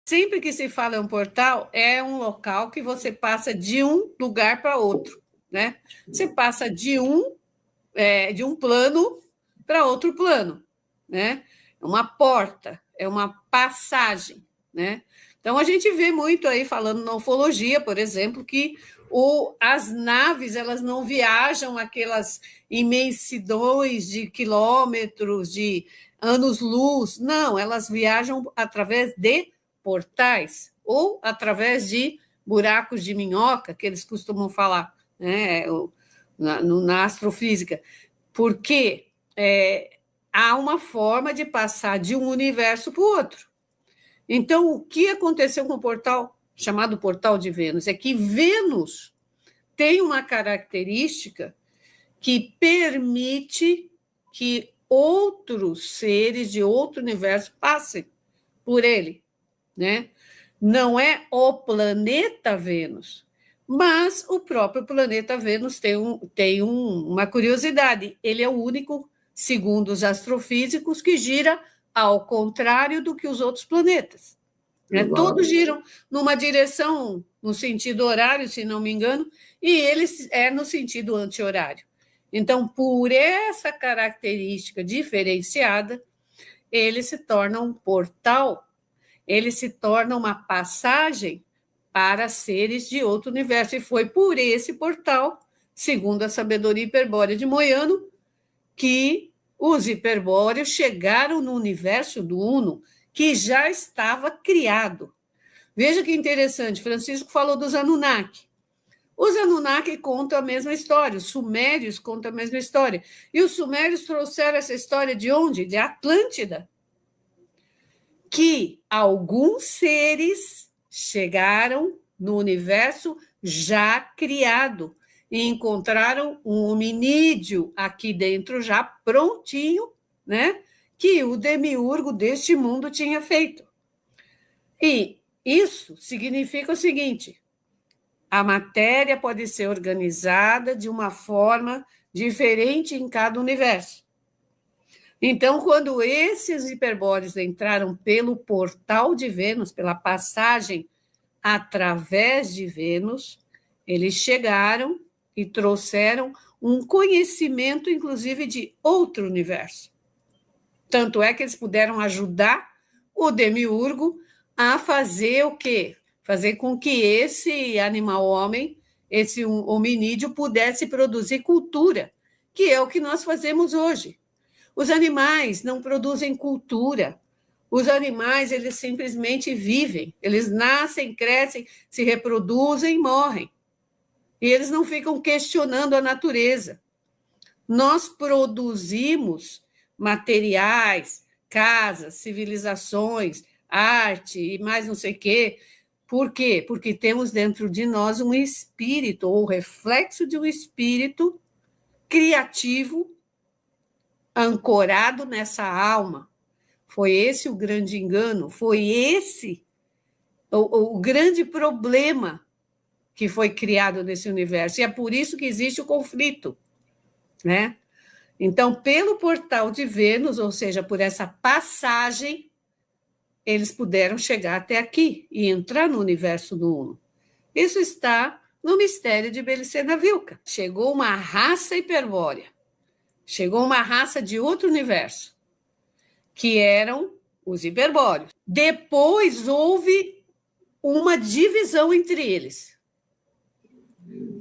Sempre que se fala em um portal, é um local que você passa de um lugar para outro, né? Você passa de um plano para outro plano, né? É uma porta, é uma passagem, né? Então a gente vê muito aí falando na ufologia, por exemplo, que as naves elas não viajam aquelas imensidões de quilômetros, de anos-luz, não, elas viajam através de portais ou através de buracos de minhoca, que eles costumam falar, né, na astrofísica, porque há uma forma de passar de um universo para o outro. Então, o que aconteceu com o portal chamado Portal de Vênus é que Vênus tem uma característica que permite que outros seres de outro universo passem por ele, né? Não é o planeta Vênus, mas o próprio planeta Vênus tem uma curiosidade. Ele é o único, segundo os astrofísicos, que gira ao contrário do que os outros planetas. Né? Todos giram numa direção, no sentido horário, se não me engano, e ele é no sentido anti-horário. Então, por essa característica diferenciada, ele se torna um portal, ele se torna uma passagem para seres de outro universo. E foi por esse portal, segundo a sabedoria hiperbórea de Moiano, que os hiperbóreos chegaram no universo do Uno, que já estava criado. Veja que interessante, Francisco falou dos Anunnaki. Os Anunnaki contam a mesma história, os sumérios contam a mesma história. E os sumérios trouxeram essa história de onde? De Atlântida. Que alguns seres chegaram no universo já criado e encontraram um hominídeo aqui dentro já prontinho, né? Que o demiurgo deste mundo tinha feito. E isso significa o seguinte: a matéria pode ser organizada de uma forma diferente em cada universo. Então, quando esses hiperbóreos entraram pelo portal de Vênus, pela passagem através de Vênus, eles chegaram e trouxeram um conhecimento, inclusive, de outro universo. Tanto é que eles puderam ajudar o demiurgo a fazer o quê? Fazer com que esse animal-homem, esse hominídeo, pudesse produzir cultura, que é o que nós fazemos hoje. Os animais não produzem cultura. Os animais, eles simplesmente vivem. Eles nascem, crescem, se reproduzem e morrem. E eles não ficam questionando a natureza. Nós produzimos materiais, casas, civilizações, arte e mais não sei o quê. Por quê? Porque temos dentro de nós um espírito, ou reflexo de um espírito criativo, ancorado nessa alma. Foi esse o grande engano, foi esse o grande problema que foi criado nesse universo. E é por isso que existe o conflito, né? Então, pelo portal de Vênus, ou seja, por essa passagem, eles puderam chegar até aqui e entrar no universo do Uno. Isso está no mistério de Belicena Vilca. Chegou uma raça hiperbórea, chegou uma raça de outro universo, que eram os hiperbóreos. Depois houve uma divisão entre eles.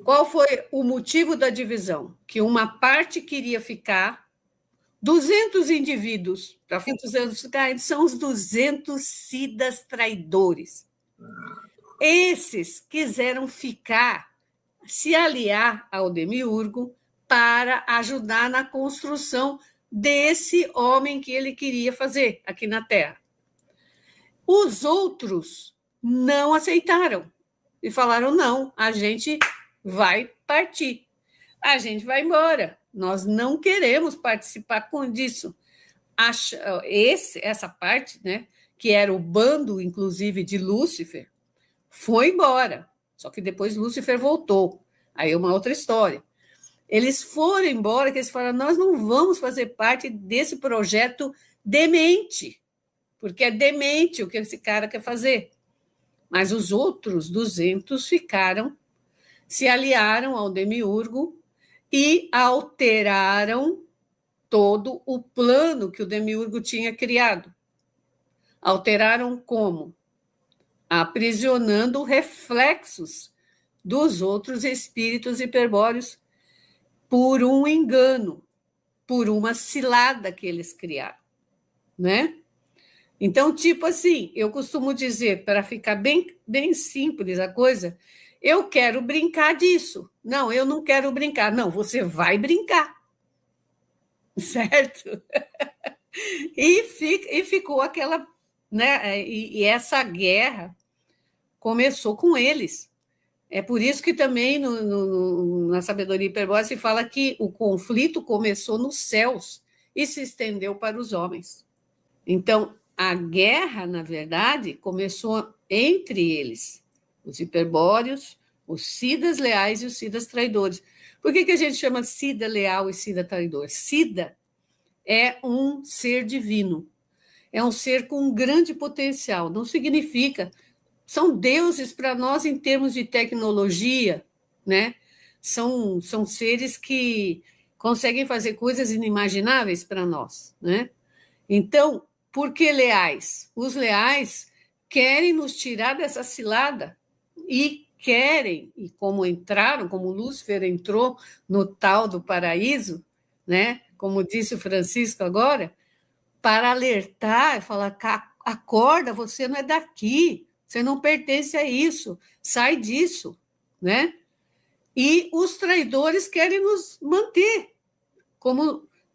Qual foi o motivo da divisão? Que uma parte queria ficar, 200 indivíduos, para 200 anos ficar, são os 200 sidas traidores. Esses quiseram ficar, se aliar ao demiurgo para ajudar na construção desse homem que ele queria fazer aqui na Terra. Os outros não aceitaram e falaram: não, a gente vai partir, a gente vai embora, nós não queremos participar disso. Essa parte, né, que era o bando, inclusive, de Lúcifer, foi embora, só que depois Lúcifer voltou, aí é uma outra história. Eles foram embora, que eles falaram: nós não vamos fazer parte desse projeto demente. porque é demente o que esse cara quer fazer. Mas os outros 200 se aliaram ao demiurgo e alteraram todo o plano que o demiurgo tinha criado. Alteraram como? Aprisionando reflexos dos outros espíritos hiperbóreos por um engano, por uma cilada que eles criaram, né? Então, tipo assim, eu costumo dizer, para ficar bem simples a coisa, eu quero brincar disso. Não, eu não quero brincar. Não, você vai brincar. Certo? E ficou aquela, né? E essa guerra começou com eles. É por isso que também na sabedoria hiperbórea se fala que o conflito começou nos céus e se estendeu para os homens. Então, a guerra, na verdade, começou entre eles, os hiperbóreos, os sidas leais e os sidas traidores. Por que a gente chama sida leal e sida traidor? Sida é um ser divino, é um ser com um grande potencial. Não significa... São deuses para nós em termos de tecnologia, né? São seres que conseguem fazer coisas inimagináveis para nós, né? Então, por que leais? Os leais querem nos tirar dessa cilada e querem, e como entraram, como Lúcifer entrou no tal do paraíso, né? Como disse o Francisco agora, para alertar e falar: acorda, você não é daqui, você não pertence a isso, sai disso, né? E os traidores querem nos manter,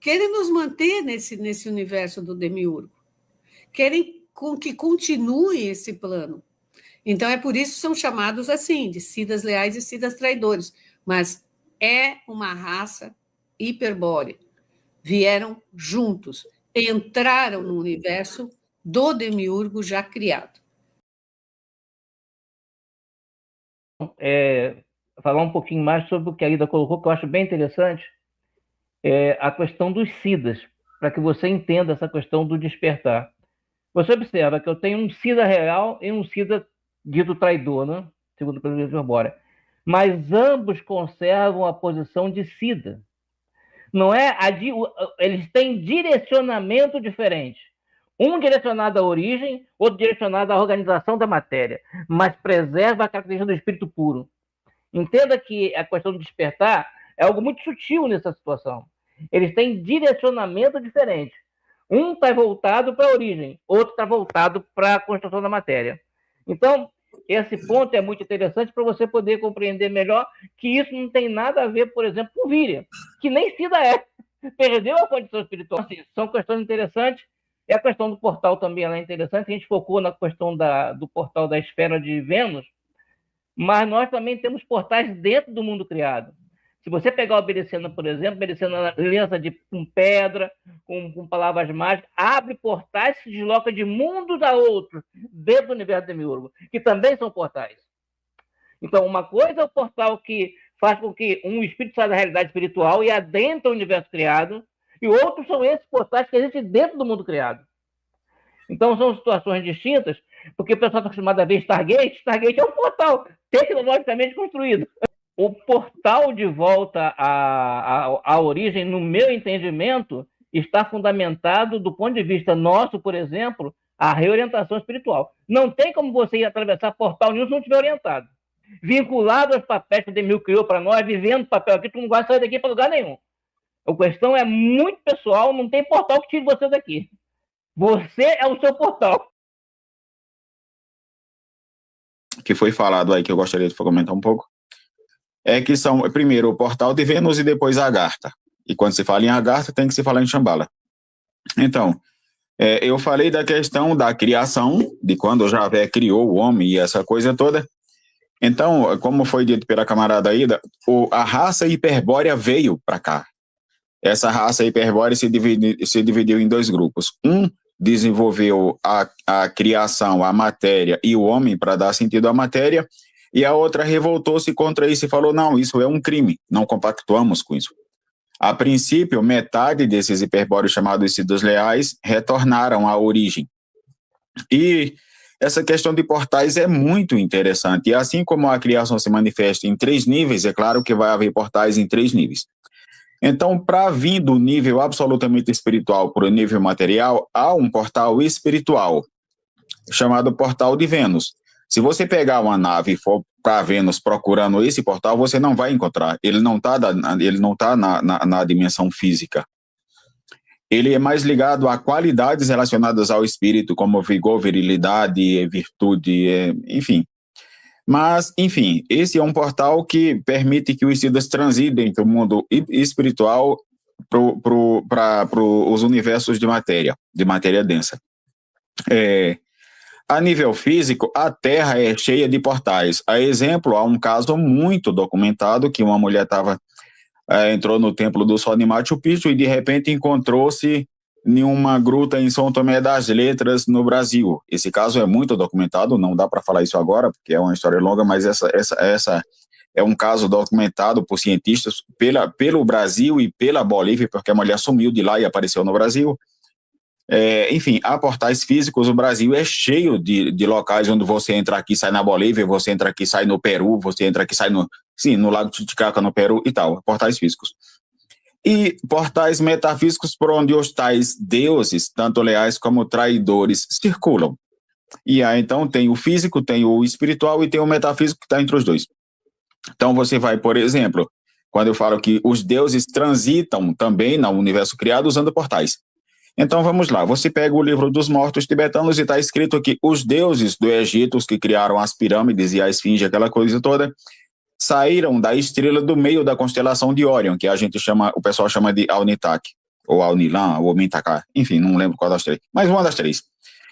querem nos manter nesse universo do demiurgo, querem que continue esse plano. Então, é por isso que são chamados assim, de sidas leais e sidas traidores. Mas é uma raça hiperbórea. Vieram juntos, entraram no universo do demiurgo já criado. Falar um pouquinho mais sobre o que a Ida colocou, que eu acho bem interessante, a questão dos sidas, para que você entenda essa questão do despertar. Você observa que eu tenho um sida real e um sida dito traidor, né? Segundo o Pedro Hiperbórea. Mas ambos conservam a posição de sida. Não é eles têm direcionamento diferente. Um direcionado à origem, outro direcionado à organização da matéria, mas preserva a característica do espírito puro. Entenda que a questão do despertar é algo muito sutil nessa situação. Eles têm direcionamento diferente. Um está voltado para a origem, outro está voltado para a construção da matéria. Então, esse ponto é muito interessante para você poder compreender melhor que isso não tem nada a ver, por exemplo, com Víria, que nem Sida é. Perdeu a condição espiritual. Assim, são questões interessantes. E a questão do portal também é interessante. A gente focou na questão do portal da esfera de Vênus, mas nós também temos portais dentro do mundo criado. Se você pegar o Berecena, por exemplo, Berecena lança com pedra, com palavras mágicas, abre portais, se desloca de mundos a outros, dentro do universo demiurgo, que também são portais. Então, uma coisa é o portal que faz com que um espírito saia da realidade espiritual e adentre o universo criado, e outros são esses portais que existem dentro do mundo criado. Então, são situações distintas, porque o pessoal está acostumado a ver Stargate. Stargate é um portal tecnologicamente construído. O portal de volta à origem, no meu entendimento, está fundamentado do ponto de vista nosso, por exemplo, a reorientação espiritual. Não tem como você ir atravessar portal nenhum se não estiver orientado. Vinculado aos papéis que o Demil criou para nós, vivendo papel aqui, tu não vai sair daqui para lugar nenhum. A questão é muito pessoal, não tem portal que tire você daqui. Você é o seu portal. Que foi falado aí, que eu gostaria de comentar um pouco, é que são, primeiro, o portal de Vênus e depois a Agartha. E quando se fala em Agartha, tem que se falar em Shambhala. Então, eu falei da questão da criação, de quando o Javé criou o homem e essa coisa toda. Então, como foi dito pela camarada Ida, a raça hiperbórea veio para cá. Essa raça hiperbórea se dividiu em dois grupos. Um desenvolveu a criação, a matéria e o homem para dar sentido à matéria, e a outra revoltou-se contra isso e falou: não, isso é um crime, não compactuamos com isso. A princípio, metade desses hiperbóreos chamados sidos leais retornaram à origem. E essa questão de portais é muito interessante. E assim como a criação se manifesta em 3 níveis, é claro que vai haver portais em 3 níveis. Então, para vir do nível absolutamente espiritual para o nível material, há um portal espiritual, chamado Portal de Vênus. Se você pegar uma nave e for para Vênus procurando esse portal, você não vai encontrar. Ele não está na dimensão física. Ele é mais ligado a qualidades relacionadas ao espírito, como vigor, virilidade, virtude, enfim. Mas, enfim, esse é um portal que permite que os Siddhas transitem do mundo espiritual para os universos de matéria densa. A nível físico, a Terra é cheia de portais. A exemplo, há um caso muito documentado que uma mulher entrou no templo do Sol de Machu Picchu e de repente encontrou-se em uma gruta em São Tomé das Letras, no Brasil. Esse caso é muito documentado, não dá para falar isso agora, porque é uma história longa, mas essa é um caso documentado por cientistas pelo Brasil e pela Bolívia, porque a mulher sumiu de lá e apareceu no Brasil. Enfim, há portais físicos. O Brasil é cheio de locais onde você entra aqui, sai na Bolívia, você entra aqui, sai no Peru, você entra aqui, sai no Lago Titicaca, no Peru e tal, portais físicos. E portais metafísicos por onde os tais deuses, tanto leais como traidores, circulam. E aí, então, tem o físico, tem o espiritual e tem o metafísico que está entre os dois. Então, você vai, por exemplo, quando eu falo que os deuses transitam também no universo criado usando portais. Então, vamos lá. Você pega o livro dos mortos tibetanos e está escrito que os deuses do Egito, os que criaram as pirâmides e a esfinge, aquela coisa toda, saíram da estrela do meio da constelação de Órion, que o pessoal chama de Alnitak, ou Alnilan, ou Mintakar, enfim, não lembro qual das 3, mas uma das 3.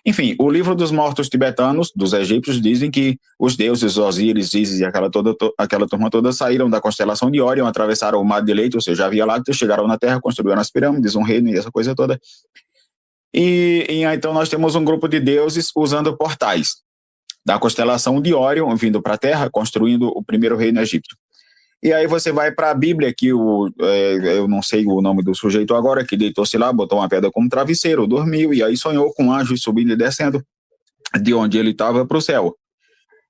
Enfim, o livro dos mortos tibetanos, dos egípcios, dizem que os deuses Osíris, Ísis e aquela turma toda saíram da constelação de Órion, atravessaram o mar de Leite, ou seja, a Via Láctea, chegaram na Terra, construíram as pirâmides, um reino e essa coisa toda. E então nós temos um grupo de deuses usando portais da constelação de Órion, vindo para a Terra, construindo o primeiro reino egípcio. E aí você vai para a Bíblia, que eu não sei o nome do sujeito agora, que deitou-se lá, botou uma pedra como travesseiro, dormiu, e aí sonhou com anjos subindo e descendo de onde ele estava para o céu.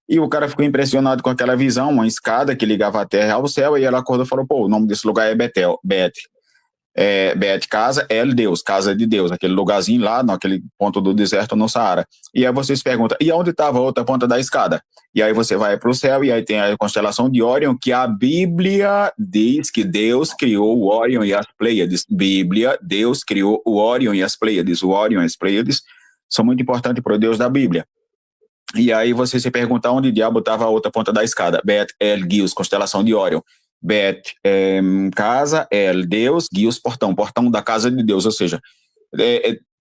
E o cara ficou impressionado com aquela visão, uma escada que ligava a Terra ao céu, e ela acordou e falou, o nome desse lugar é Betel, Bet, casa, Deus, casa de Deus, aquele lugarzinho lá, naquele ponto do deserto no Saara. E aí você se pergunta, e onde estava a outra ponta da escada? E aí você vai para o céu, e aí tem a constelação de Órion, que a Bíblia diz que Deus criou o Órion e as Pleiades. Bíblia, Deus criou o Órion e as Pleiades. O Órion e as Pleiades são muito importantes para o Deus da Bíblia. E aí você se pergunta onde o diabo estava a outra ponta da escada. Bet, Gilus, constelação de Órion. Bet, casa, Deus, Gilus, portão da casa de Deus, ou seja,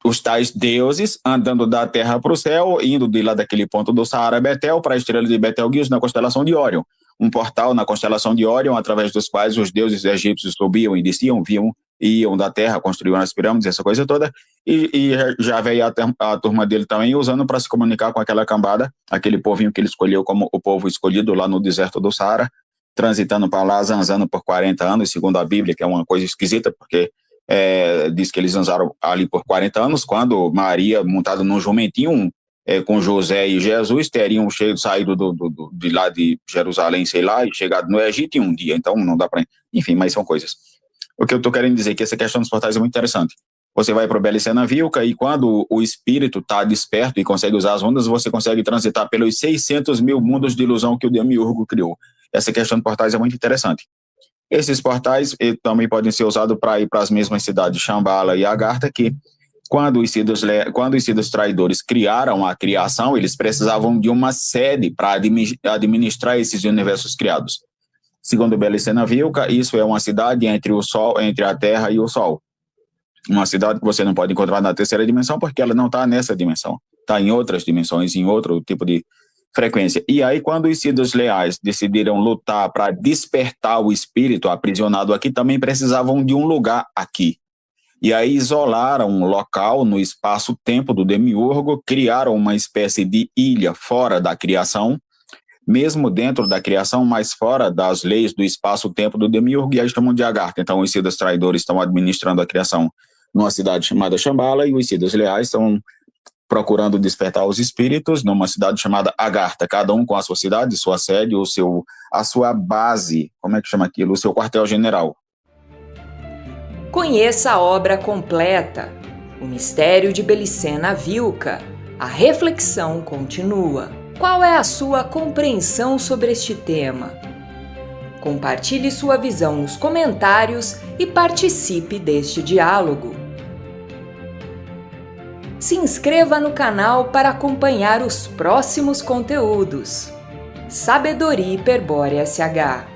os tais deuses andando da terra para o céu, indo de lá daquele ponto do Saara Betel para a estrela de Betelgeuse na constelação de Órion. Um portal na constelação de Órion, através dos quais os deuses egípcios subiam e desciam, iam da terra, construíam as pirâmides, essa coisa toda, e já veio a turma dele também usando para se comunicar com aquela cambada, aquele povinho que ele escolheu como o povo escolhido lá no deserto do Saara, transitando para lá, zanzando por 40 anos, segundo a Bíblia, que é uma coisa esquisita, porque diz que eles zanzaram ali por 40 anos, quando Maria, montada num jumentinho, com José e Jesus, teriam saído de lá de Jerusalém, sei lá, e chegado no Egito em um dia. Então não dá para... Enfim, mas são coisas. O que eu estou querendo dizer é que essa questão dos portais é muito interessante. Você vai para o Belicena Vilca e quando o espírito está desperto e consegue usar as ondas, você consegue transitar pelos 600 mil mundos de ilusão que o Demiurgo criou. Essa questão de portais é muito interessante. Esses portais também podem ser usados para ir para as mesmas cidades, Shambhala e Agartha, que quando os Siddhas traidores criaram a criação, eles precisavam de uma sede para administrar esses universos criados. Segundo Belicena Vilca, isso é uma cidade entre a Terra e o Sol. Uma cidade que você não pode encontrar na terceira dimensão, porque ela não está nessa dimensão. Está em outras dimensões, em outro tipo de frequência. E aí, quando os Siddhas leais decidiram lutar para despertar o espírito aprisionado aqui, também precisavam de um lugar aqui. E aí isolaram um local no espaço-tempo do Demiurgo, criaram uma espécie de ilha fora da criação, mesmo dentro da criação, mas fora das leis do espaço-tempo do Demiurgo, e aí chamam de Agartha. Então, os Siddhas traidores estão administrando a criação numa cidade chamada Shambhala, e os Siddhas leais estão procurando despertar os espíritos numa cidade chamada Agartha, cada um com a sua cidade, sua sede, a sua base, como é que chama aquilo? O seu quartel-general. Conheça a obra completa, O Mistério de Belicena Vilca. A reflexão continua. Qual é a sua compreensão sobre este tema? Compartilhe sua visão nos comentários e participe deste diálogo. Se inscreva no canal para acompanhar os próximos conteúdos. Sabedoria Hiperbórea SH.